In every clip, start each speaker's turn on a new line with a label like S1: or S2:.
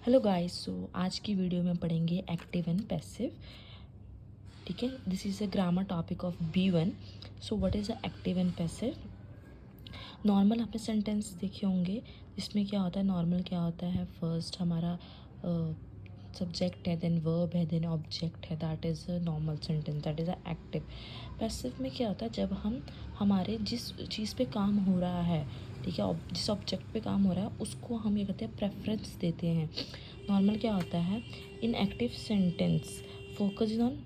S1: Hello guys. आज की video में पढ़ेंगे एक्टिव एंड पैसिव। ठीक है, this is a grammar topic of B1। So what is a active and passive. Normal आपने सेंटेंस देखे होंगे जिसमें क्या होता है, नॉर्मल क्या होता है, फर्स्ट हमारा सब्जेक्ट है, देन वर्ब है, देन ऑब्जेक्ट है, that is a normal sentence, that is a active. Passive में क्या होता है, जब हम हमारे जिस चीज़ पे काम हो रहा है, ठीक है, जिस ऑब्जेक्ट पे काम हो रहा है उसको हम ये कहते हैं प्रेफरेंस देते हैं। नॉर्मल क्या होता है, in active sentence focus on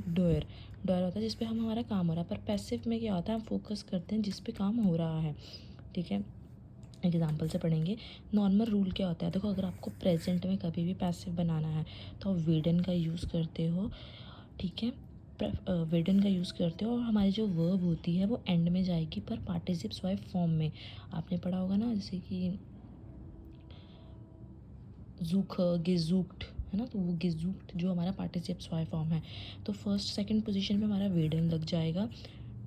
S1: doer. Doer होता है जिस पे हम हमारा काम हो रहा है, पर पैसिव में क्या होता है, हम फोकस करते हैं जिस पे काम हो रहा है। ठीक है, एग्जाम्पल से पढ़ेंगे। नॉर्मल रूल क्या होता है, देखो अगर आपको प्रेजेंट में कभी भी पैसिव बनाना है तो आप वेडन का यूज़ करते हो। ठीक है, वेडन का यूज़ करते हो और हमारी जो वर्ब होती है वो एंड में जाएगी पर पार्टिसिप्स वाइफ फॉर्म में। आपने पढ़ा होगा ना, जैसे कि जूख गेजूक्ट है ना, तो वो गेजूक्ट जो हमारा पार्टिसिप्स वाई फॉर्म है, तो फर्स्ट सेकंड पोजीशन पे हमारा वेडन लग जाएगा।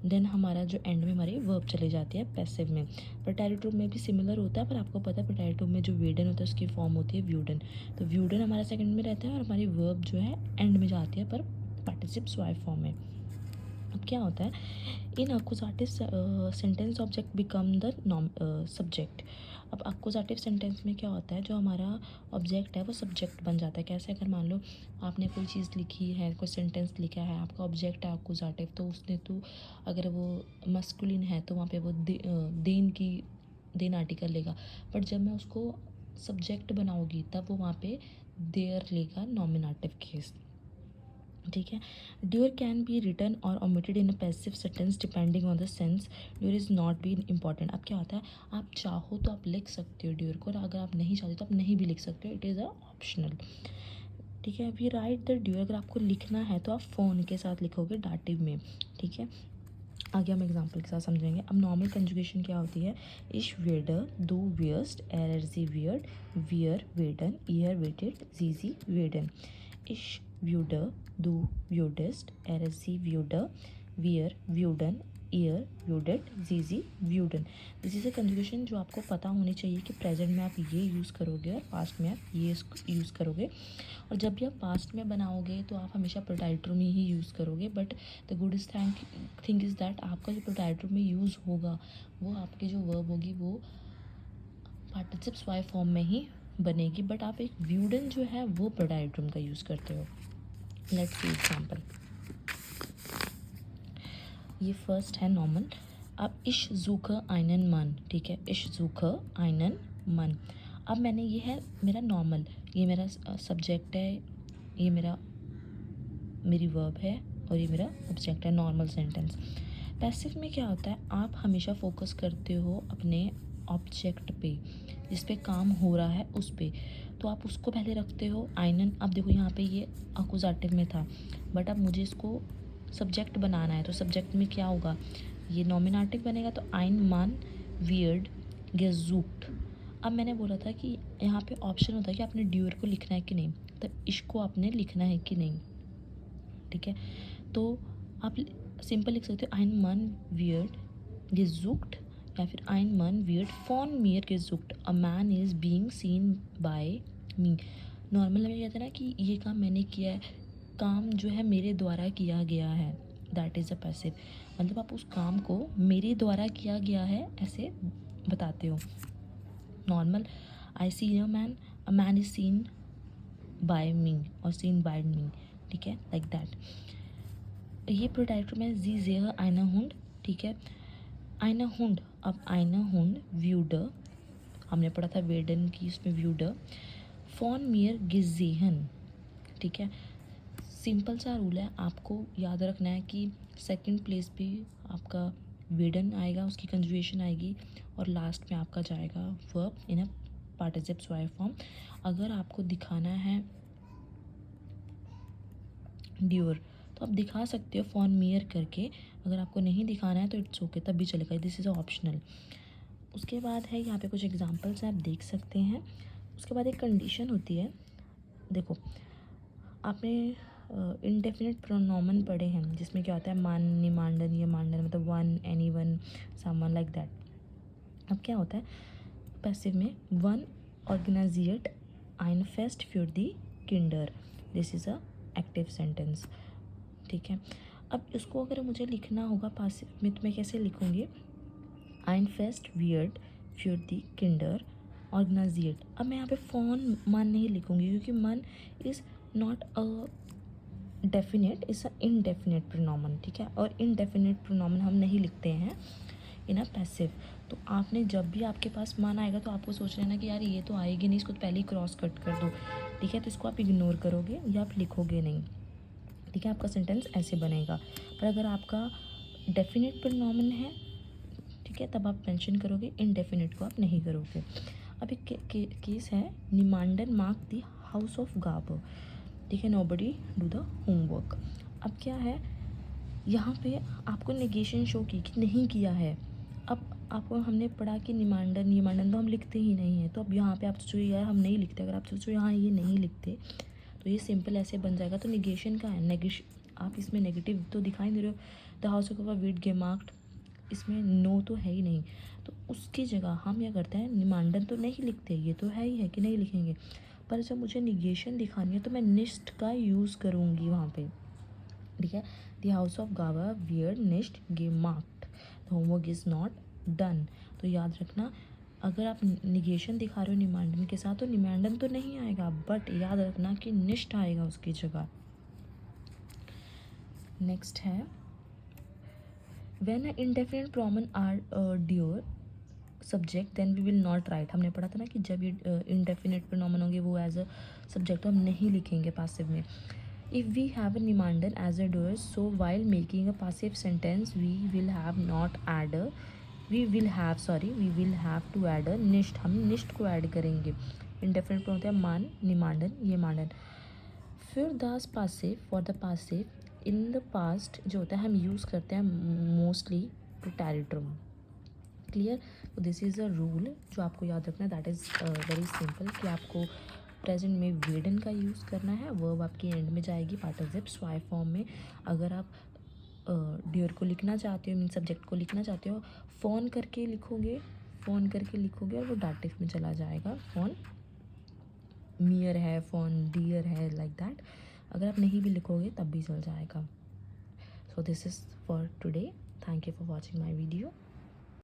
S1: देन हमारा जो एंड में हमारी वर्ब चली जाती है पैसिव में। पोटैटो में भी सिमिलर होता है, पर आपको पता है पोटैटो में जो वेडन होता है उसकी फॉर्म होती है व्यूडन। तो व्यूडन हमारा सेकंड में रहता है और हमारी वर्ब जो है एंड में जाती है पर पार्टिसिप्स वाई फॉर्म में। अब क्या होता है, in accusative sentence object become the subject. अब अक्कुजाटिव सेंटेंस में क्या होता है, जो हमारा ऑब्जेक्ट है वो सब्जेक्ट बन जाता है। कैसे, अगर मान लो आपने कोई चीज़ लिखी है, कोई सेंटेंस लिखा है, आपका ऑब्जेक्ट है अक्कुजाटिव, तो उसने तो अगर वो मस्कुलिन है तो वहाँ पे वो देन आर्टिकल लेगा, बट जब मैं उसको सब्जेक्ट बनाऊँगी तब वो वहाँ पे देयर लेगा नॉमिनेटिव केस। ठीक है, doer can be written or omitted in a passive sentence depending on the sense. Doer is not be important. अब क्या होता है, आप चाहो तो आप लिख सकते हो ड्यूर को, और अगर आप नहीं चाहते तो आप नहीं भी लिख सकते हो, इट इज़ अ ऑप्शनल। ठीक है, वी राइट द ड्यूर, अगर आपको लिखना है तो आप फ़ोन के साथ लिखोगे डाटिव में। ठीक है, आगे हम एग्जाम्पल के साथ समझेंगे। अब नॉर्मल कंजुगेशन क्या होती है, इश वेडर, दो वियर्स्ट, एर जी वियर्ड, वियर वेडन, ईयर वेटेड, जी वेडन। इश व्यूडर, दो व्यूडेस्ट, एर जी व्यूडर, वियर व्यूडन, ईयर व्यूडेड, जी व्यूडन। दिस इज़ अ कंजुगेशन जो आपको पता होनी चाहिए कि प्रेजेंट में आप ये यूज़ करोगे और पास्ट में आप ये यूज़ करोगे। और जब भी आप पास्ट में बनाओगे तो आप हमेशा प्रोटाइटर में ही यूज़ करोगे, but the गुडेस्ट thing is that आपका जो प्रोटाइटर में यूज़ होगा वो आपकी जो वर्ब होगी वो पार्टिसिप्स वाई फॉर्म में ही बनेगी, बट आप एक व्यूडन जो है वो प्रोटाइटरम का यूज़ करते हो। Let's see example. ये फर्स्ट है नॉर्मल। अब इश ज़ूखे आइनन मन। ठीक है, इश ज़ूखे आइनन मन। अब मैंने, ये है मेरा नॉर्मल, ये मेरा सब्जेक्ट है, ये मेरी वर्ब है और ये मेरा ऑब्जेक्ट है, नॉर्मल सेंटेंस। पैसिव में क्या होता है, आप हमेशा फोकस करते हो अपने ऑब्जेक्ट पे, जिस पे काम हो रहा है उस पे, तो आप उसको पहले रखते हो आइनन। अब देखो यहाँ पे ये अकुजाटिव में था, बट अब मुझे इसको सब्जेक्ट बनाना है, तो सब्जेक्ट में क्या होगा, ये नॉमिनेटिव बनेगा, तो आइन मान वियर्ड गेजूक्ट। अब मैंने बोला था कि यहाँ पे ऑप्शन होता है कि आपने ड्यूर को लिखना है कि नहीं, तो इसको आपने लिखना है कि नहीं। ठीक है, तो आप सिंपल लिख सकते हो आइन मन वियर्ड gesucht, या फिर ein Mann wird von mir gesucht, a man is being seen by me। Normal में कहते हैं ना कि ये काम मैंने किया है, काम जो है मेरे द्वारा किया गया है, दैट इज़ अ पैसिव। मतलब आप उस काम को मेरे द्वारा किया गया है ऐसे बताते हो। Normal, I see a man is seen by me और सीन बाय मी। ठीक है, लाइक दैट। ये प्रोटाइटर में जी जेह आइना हुंड। ठीक है, आइना हुंड। अब आइना हुंड व्यूडर, हमने पढ़ा था वेडन की, इसमें व्यूडर फॉन मियर गिजेहन। ठीक है, सिंपल सा रूल है, आपको याद रखना है कि सेकंड प्लेस पे आपका वेडन आएगा, उसकी कंजुएशन आएगी, और लास्ट में आपका जाएगा वर्ब इन अ पार्टिसिप्स वाई फॉर्म। अगर आपको दिखाना है ड्यूर तो आप दिखा सकते हो फॉन मियर करके, अगर आपको नहीं दिखाना है तो इट्स ओके, तब भी चलेगा, दिस इज़ ऑप्शनल। उसके बाद है यहाँ पे कुछ एग्जांपल्स हैं, आप देख सकते हैं। उसके बाद एक कंडीशन होती है, देखो आपने इनडेफिनिट प्रोनोमन पढ़े हैं जिसमें क्या होता है, मान निमांडन, ये मांडन मतलब one, anyone, someone, like that. अब क्या होता है पैसिव में, वन ऑर्गेनाइजेट ein Fest für die Kinder. This is a active sentence. ठीक है. अब इसको अगर मुझे लिखना होगा पासिव में तो मैं कैसे लिखूँगी? ein Fest wird für die Kinder organisiert. अब मैं यहाँ पे फ़ॉन मन नहीं लिखूँगी क्योंकि मन is not a definite, is a indefinite प्रोनोमन. ठीक है. और इनडेफिनेट प्रोनोमन हम नहीं लिखते हैं इन अ पैसिव. तो आपने जब भी आपके पास मन आएगा तो आपको सोच लेना कि यार ये तो आएगी नहीं, इसको तो पहले ही क्रॉस कट कर दो. ठीक है. तो इसको आप इग्नोर करोगे या आप लिखोगे नहीं. ठीक है. आपका सेंटेंस ऐसे बनेगा. पर अगर आपका डेफिनेट प्रोनोमन है, ठीक है, तब आप मेंशन करोगे. इनडेफिनेट को आप नहीं करोगे. अब एक केस है, निमांडन मार्क द हाउस ऑफ गाब. ठीक है. Nobody do the homework. अब क्या है, यहाँ पे आपको नेगेशन शो की कि नहीं किया है. अब आपको हमने पढ़ा कि निमांडन तो हम लिखते ही नहीं है. तो अब यहाँ पे आप सोचो यार हम नहीं लिखते. अगर आप सोचो यहाँ ये नहीं लिखते तो ये सिंपल ऐसे बन जाएगा. तो निगेशन का है, आप इसमें नेगेटिव तो दिखाई दे रहे हो. द हाउस ऑफ वीट गेमार्क्ड, इसमें नो तो है ही नहीं. तो उसकी जगह हम क्या करते हैं, निमांडन तो नहीं लिखते, ये तो है ही है कि नहीं लिखेंगे. पर जब मुझे निगेशन दिखानी है तो मैं निस्ट का यूज़ करूँगी वहाँ पे. ठीक है. द हाउस ऑफ गावा वियर निस्ट गेमार्क्ड, the homework is not done. तो याद रखना, अगर आप निगेशन दिखा रहे हो निमांडन के साथ तो निमांडन तो नहीं आएगा, बट याद रखना कि निस्ट आएगा उसकी जगह. नेक्स्ट है, व्हेन इंडेफिनिट प्रोनोमन are doer subject then we will not write. हमने पढ़ा था ना कि जब ये इंडेफिनिट प्रोनोमन होंगे वो एज अ सब्जेक्ट तो हम नहीं लिखेंगे पासिव में. If we have a nimandan as a doer, so while making a passive sentence, we will have to add a निष्ठ. हम निष्ठ को ऐड करेंगे. इंडेफिनिट में होता है मान, निमांडन, ये मांडन. फिर दास पासिव, for the passive in the past जो होता है हम यूज़ करते हैं मोस्टली प्रिटेरिटम. क्लियर. तो दिस इज़ अ रूल जो आपको याद रखना है. दैट इज़ वेरी सिंपल कि आपको प्रेजेंट में वेडन का यूज़ करना है. वर्ब आपकी एंड में जाएगी पार्टिसिप स्वाई फॉर्म में. अगर आप ड्यूर को लिखना चाहते हो, मीन सब्जेक्ट को लिखना चाहते हो, फ़ोन करके लिखोगे और वो डाटिव में चला जाएगा. फ़ोन मियर है, फ़ोन डियर है, लाइक दैट. अगर आप नहीं भी लिखोगे तब भी चल जाएगा. So this is for today. Thank you for watching my video.